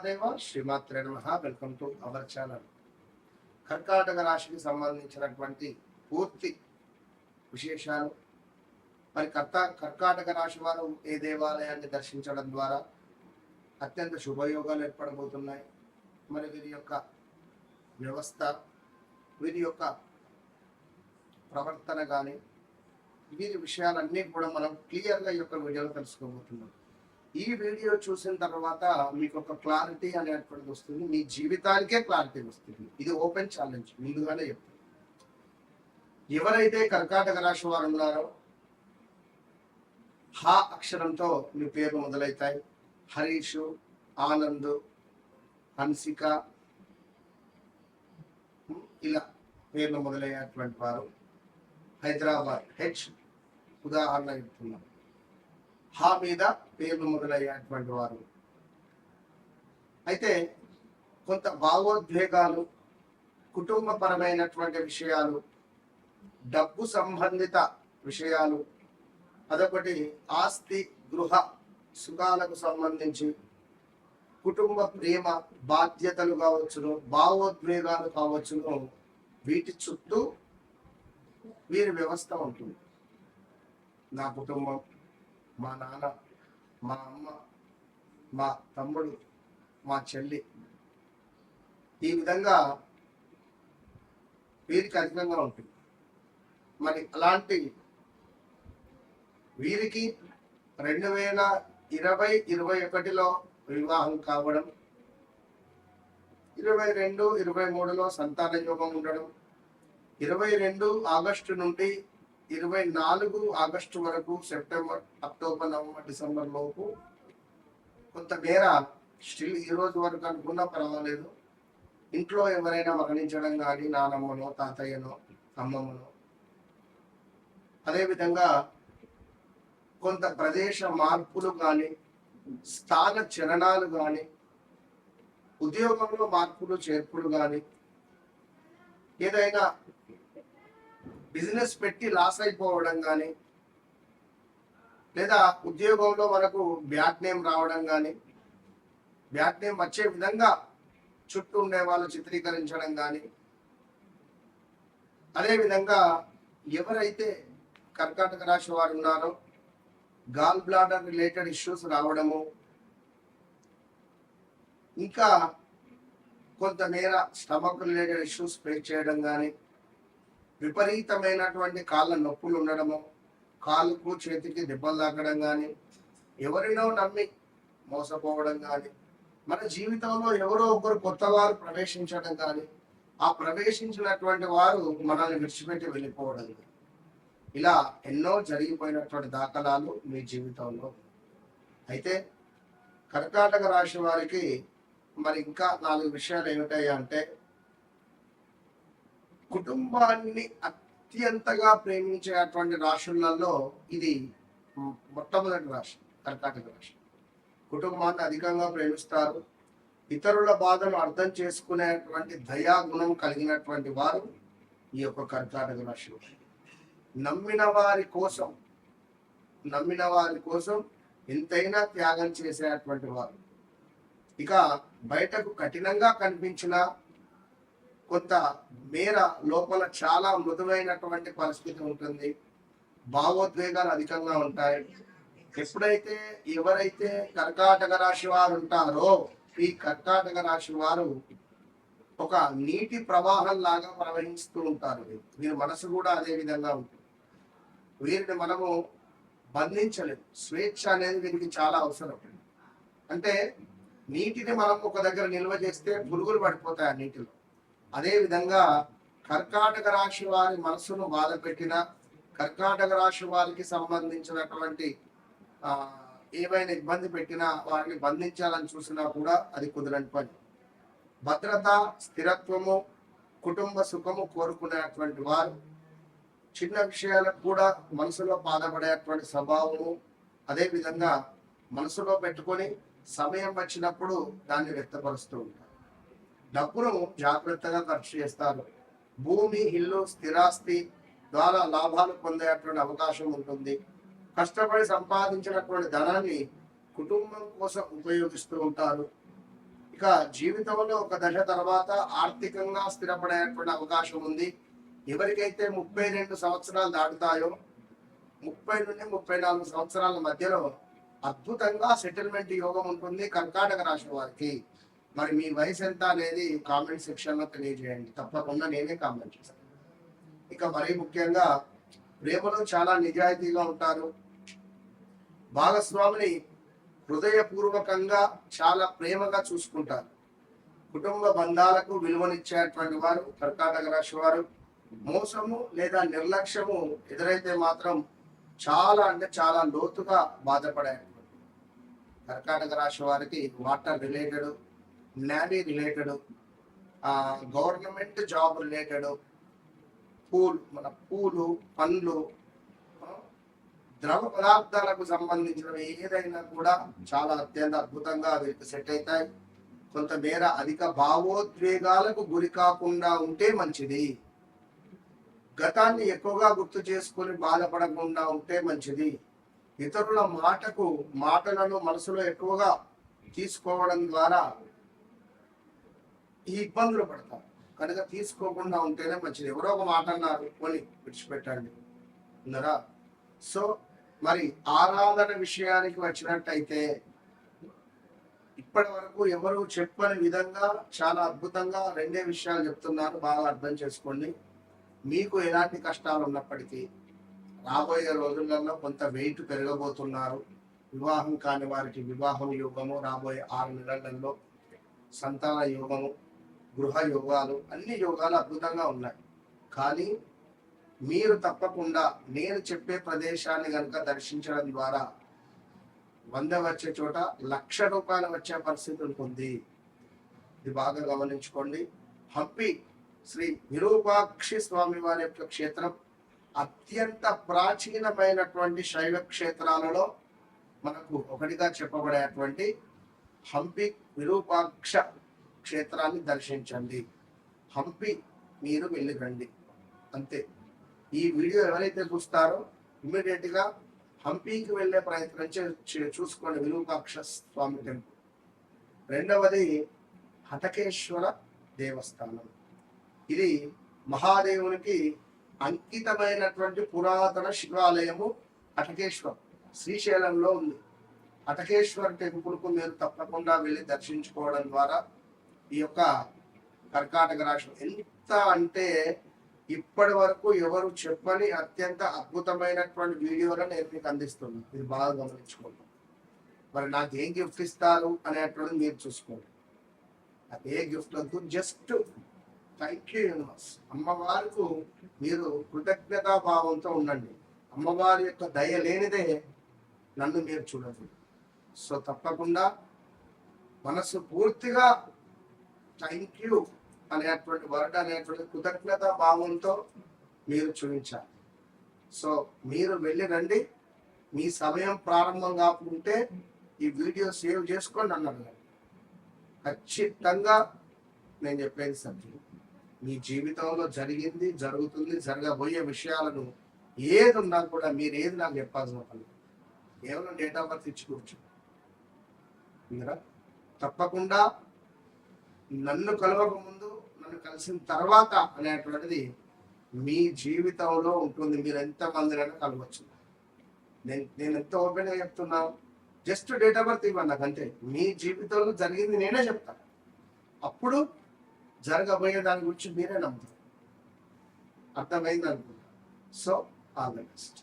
మహాదేవ శ్రీమాత్రే నమః. Welcome to our channel. కర్కాటక రాశికి సంబంధించినటువంటి పూర్తి విశేషాలు, మరి కర్కాటక రాశి వారు ఏ దేవాలయాన్ని దర్శించడం ద్వారా అత్యంత శుభయోగాలు ఏర్పడబోతున్నాయి, మరి వీరి యొక్క వ్యవస్థ, వీరి యొక్క ప్రవర్తన కానీ వీరి విషయాలన్నీ కూడా మనం క్లియర్గా ఈ యొక్క వీడియోలో తెలుసుకోబోతున్నాం. ఈ వీడియో చూసిన తర్వాత మీకు ఒక క్లారిటీ అనేటువంటిది వస్తుంది, మీ జీవితానికే క్లారిటీ వస్తుంది. ఇది ఓపెన్ ఛాలెంజ్, ముందుగానే చెప్తాను. ఎవరైతే కర్కాటక రాశి వారు ఉన్నారో హా అక్షరంతో మీ పేర్లు మొదలవుతాయి. హరీషు, ఆనంద్, హన్సిక, ఇలా పేర్లు మొదలయ్యేటువంటి వారు హైదరాబాద్ హెచ్ ఉదాహరణ చెప్తున్నాం. హా మీద పేర్లు మొదలయ్యేటువంటి వారు అయితే కొంత భావోద్వేగాలు, కుటుంబపరమైనటువంటి విషయాలు, డబ్బు సంబంధిత విషయాలు, అదొకటి ఆస్తి గృహ సుఖాలకు సంబంధించి, కుటుంబ ప్రేమ బాధ్యతలు కావచ్చును, భావోద్వేగాలు కావచ్చును, వీటి చుట్టూ వీరి వ్యవస్థ ఉంటుంది. నా కుటుంబం, మా నాన్న, మా అమ్మ, మా తమ్ముడు, మా చెల్లి, ఈ విధంగా వీరికి అధికంగా ఉంటుంది. మరి అలాంటి వీరికి 2020-21లో వివాహం కావడం, 22-23లో సంతాన యోగం ఉండడం, 22 ఆగస్టు నుండి 24 ఆగస్టు వరకు, సెప్టెంబర్, అక్టోబర్, నవంబర్, డిసెంబర్ లోపు కొంతమేర స్టిల్ ఈ రోజు వరకు అనుకున్నా పర్వాలేదు, ఇంట్లో ఎవరైనా మరణించడం కానీ, నానమ్మనో, తాతయ్యనో, అమ్మమ్మనో, అదేవిధంగా కొంత ప్రదేశ మార్పులు కానీ, స్థాన చలనాలు కానీ, ఉద్యోగంలో మార్పులు చేర్పులు కానీ, ఏదైనా బిజినెస్ పెట్టి లాస్ అయిపోవడం కానీ, లేదా ఉద్యోగంలో మనకు బ్యాడ్ నేమ్ రావడం కానీ, బ్యాడ్ నేమ్ వచ్చే విధంగా చుట్టూ ఉండే వాళ్ళు చిత్రీకరించడం కానీ, అదేవిధంగా ఎవరైతే కర్కాటక రాశి వారు ఉన్నారో గాల్ బ్లాడర్ రిలేటెడ్ ఇష్యూస్ రావడము, ఇంకా కొంతమేర స్టమక్ రిలేటెడ్ ఇష్యూస్ ఫేస్ చేయడం కానీ, విపరీతమైనటువంటి కాళ్ళ నొప్పులు ఉండడము, కాలుకు చేతికి దెబ్బలు తాకడం కానీ, ఎవరినో నమ్మి మోసపోవడం కానీ, మన జీవితంలో ఎవరో ఒకరు కొత్త వారు ప్రవేశించడం కానీ, ఆ ప్రవేశించినటువంటి వారు మనల్ని విడిచిపెట్టి వెళ్ళిపోవడం, ఇలా ఎన్నో జరిగిపోయినటువంటి దాఖలాలు మీ జీవితంలో. అయితే కర్కాటక రాశి వారికి మరి ఇంకా 4 విషయాలు ఏమిటాయి అంటే, కుటుంబాన్ని అత్యంతగా ప్రేమించేటువంటి రాశులలో ఇది మొట్టమొదటి రాశి కర్కాటక రాశి. కుటుంబాన్ని అధికంగా ప్రేమిస్తారు. ఇతరుల బాధను అర్థం చేసుకునేటువంటి దయాగుణం కలిగినటువంటి వారు ఈ యొక్క కర్కాటక రాశి. నమ్మిన వారి కోసం ఎంతైనా త్యాగం చేసేటువంటి వారు. ఇక బయటకు కఠినంగా కనిపించిన కొంత మేర లోపల చాలా మృదువైనటువంటి పరిస్థితి ఉంటుంది. భావోద్వేగాలు అధికంగా ఉంటాయి. ఎప్పుడైతే ఎవరైతే కర్కాటక రాశి వారు ఉంటారో, ఈ కర్కాటక రాశి వారు ఒక నీటి ప్రవాహం లాగా ప్రవహిస్తూ ఉంటారు. వీరి మనసు కూడా అదే విధంగా ఉంటుంది. వీరిని మనము బంధించలేము. స్వేచ్ఛ అనేది వీరికి చాలా అవసరం. అంటే నీటిని మనం ఒక దగ్గర నిల్వ చేస్తే పురుగులు పడిపోతాయి ఆ నీటిలో. అదేవిధంగా కర్కాటక రాశి వారి మనసును బాధ పెట్టిన, కర్కాటక రాశి వారికి సంబంధించినటువంటి ఏమైనా ఇబ్బంది పెట్టినా, వారిని బంధించాలని చూసినా కూడా అది కుదరని పని. భద్రత, స్థిరత్వము, కుటుంబ సుఖము కోరుకునేటువంటి వారు చిన్న విషయాలకు కూడా మనసులో బాధపడేటువంటి స్వభావము, అదేవిధంగా మనసులో పెట్టుకొని సమయం వచ్చినప్పుడు దాన్ని వ్యక్తపరుస్తూ ఉంటారు. డబ్బును జాగ్రత్తగా ఖర్చు చేస్తారు. భూమి, ఇల్లు, స్థిరాస్తి ద్వారా లాభాలు పొందేటువంటి అవకాశం ఉంటుంది. కష్టపడి సంపాదించినటువంటి ధనాన్ని కుటుంబం కోసం ఉపయోగిస్తూ ఉంటారు. ఇక జీవితంలో ఒక దశ తర్వాత ఆర్థికంగా స్థిరపడేటువంటి అవకాశం ఉంది. ఎవరికైతే 32 సంవత్సరాలు దాటుతాయో 30 నుండి 34 సంవత్సరాల మధ్యలో అద్భుతంగా సెటిల్మెంట్ యోగం ఉంటుంది కర్కాటక రాశి వారికి. మరి మీ వయసు ఎంత అనేది కామెంట్ సెక్షన్ లో తెలియజేయండి, తప్పకుండా నేనే కామెంట్ చేస్తాను. ఇక మరీ ముఖ్యంగా ప్రేమలో చాలా నిజాయితీగా ఉంటారు. భాగస్వామిని హృదయపూర్వకంగా చాలా ప్రేమగా చూసుకుంటారు. కుటుంబ బంధాలకు విలువనిచ్చేటువంటి వారు కర్కాటక రాశి వారు. మోసము లేదా నిర్లక్ష్యము ఎదురైతే మాత్రం చాలా అంటే చాలా లోతుగా బాధపడే కర్కాటక రాశి వారికి water related, navy related, government job related, పూలు పండ్లు, ద్రవ పదార్థాలకు సంబంధించిన ఏదైనా కూడా చాలా అత్యంత అద్భుతంగా వీరికి సెట్ అవుతాయి. కొంతమేర అధిక భావోద్వేగాలకు గురి కాకుండా ఉంటే మంచిది. గతాన్ని ఎక్కువగా గుర్తు చేసుకొని బాధపడకుండా ఉంటే మంచిది. ఇతరుల మాటలను మనసులో ఎక్కువగా తీసుకోవడం ద్వారా ఈ ఇబ్బందులు పడతారు కనుక తీసుకోకుండా ఉంటేనే మంచిది. ఎవరో ఒక మాట అన్నారు కొని విడిచిపెట్టండి ఉన్నారా. సో మరి ఆరాధన విషయానికి వచ్చినట్టయితే ఇప్పటి వరకు ఎవరు చెప్పని విధంగా చాలా అద్భుతంగా రెండే విషయాలు చెప్తున్నారు, బాగా అర్థం చేసుకోండి. మీకు ఎలాంటి కష్టాలు ఉన్నప్పటికీ రాబోయే రోజులలో కొంత వెయిట్ పెరగబోతున్నారు. వివాహం కాని వారికి వివాహం యోగము రాబోయే 6 నెలలలో, సంతాన యోగము, గృహ యోగాలు, అన్ని యోగాలు అద్భుతంగా ఉన్నాయి. కానీ మీరు తప్పకుండా నేను చెప్పే ప్రదేశాన్ని కనుక దర్శించడం ద్వారా 100 వచ్చే చోట 1,00,000 రూపాయలు వచ్చే పరిస్థితి ఉంటుంది. ఇది బాగా గమనించుకోండి. హంపి శ్రీ విరూపాక్షి స్వామి వారి యొక్క క్షేత్రం అత్యంత ప్రాచీనమైనటువంటి శైవ క్షేత్రాలలో మనకు ఒకటిగా చెప్పబడేటువంటి హంపి విరూపాక్ష క్షేత్రాన్ని దర్శించండి. హంపి మీరు వెళ్ళి రండి అంతే. ఈ వీడియో ఎవరైతే చూస్తారో ఇమ్మీడియట్ గా హంపీకి వెళ్ళే ప్రయత్నం చూసుకోండి, విరూపాక్ష స్వామి టెంపుల్. రెండవది హటకేశ్వర దేవస్థానం. ఇది మహాదేవునికి అంకితమైనటువంటి పురాతన శివాలయము. హటకేశ్వర్ శ్రీశైలంలో ఉంది. హటకేశ్వర్ టెంపుల్ కు మీరు తప్పకుండా వెళ్ళి దర్శించుకోవడం ద్వారా ఈ యొక్క కర్కాటక రాశి ఎంత అంటే ఇప్పటి వరకు ఎవరు చెప్పని అత్యంత అద్భుతమైనటువంటి వీడియోలను నేను మీకు అందిస్తున్నాను. ఇది బాగా గమనించుకోండి. మరి నాకు ఏం గిఫ్ట్ ఇస్తారు అనేటువంటిది మీరు చూసుకోండి. అదే గిఫ్ట్ వద్దు, జస్ట్ థ్యాంక్ యూ యూనివర్స్. అమ్మవారికి మీరు కృతజ్ఞతా భావంతో ఉండండి. అమ్మవారి యొక్క దయ లేనిదే నన్ను మీరు చూడండి. సో తప్పకుండా మనసు పూర్తిగా థ్యాంక్ యూ అనేటువంటి వర్డ్ అనేటువంటి కృతజ్ఞతా భావంతో మీరు చూపించాలి. సో మీరు వెళ్ళి రండి. మీ సమయం ప్రారంభం కాకుంటే ఈ వీడియో సేవ్ చేసుకోండి అన్నారు. ఖచ్చితంగా నేను చెప్పేది సత్యం. మీ జీవితంలో జరిగింది, జరుగుతుంది, జరగబోయే విషయాలను ఏది ఉన్నా కూడా మీరు ఏది నాకు చెప్పాల్సిన పని, కేవలం డేట్ ఆఫ్ బర్త్ ఇచ్చి కూర్చో. తప్పకుండా నన్ను కలవక ముందు, నన్ను కలిసిన తర్వాత అనేటువంటిది మీ జీవితంలో ఉంటుంది. మీరు ఎంతమందినైనా కలవచ్చు. నేను ఎంత ఓపెన్గా చెప్తున్నాను. జస్ట్ డేట్ ఆఫ్ బర్త్ ఇవ్వండి నాకంతే. మీ జీవితంలో జరిగింది నేనే చెప్తాను. అప్పుడు జరగబోయే దాని గురించి మీరే నమ్ముతారు. అర్థమైంది అనుకుంటా. So all the best.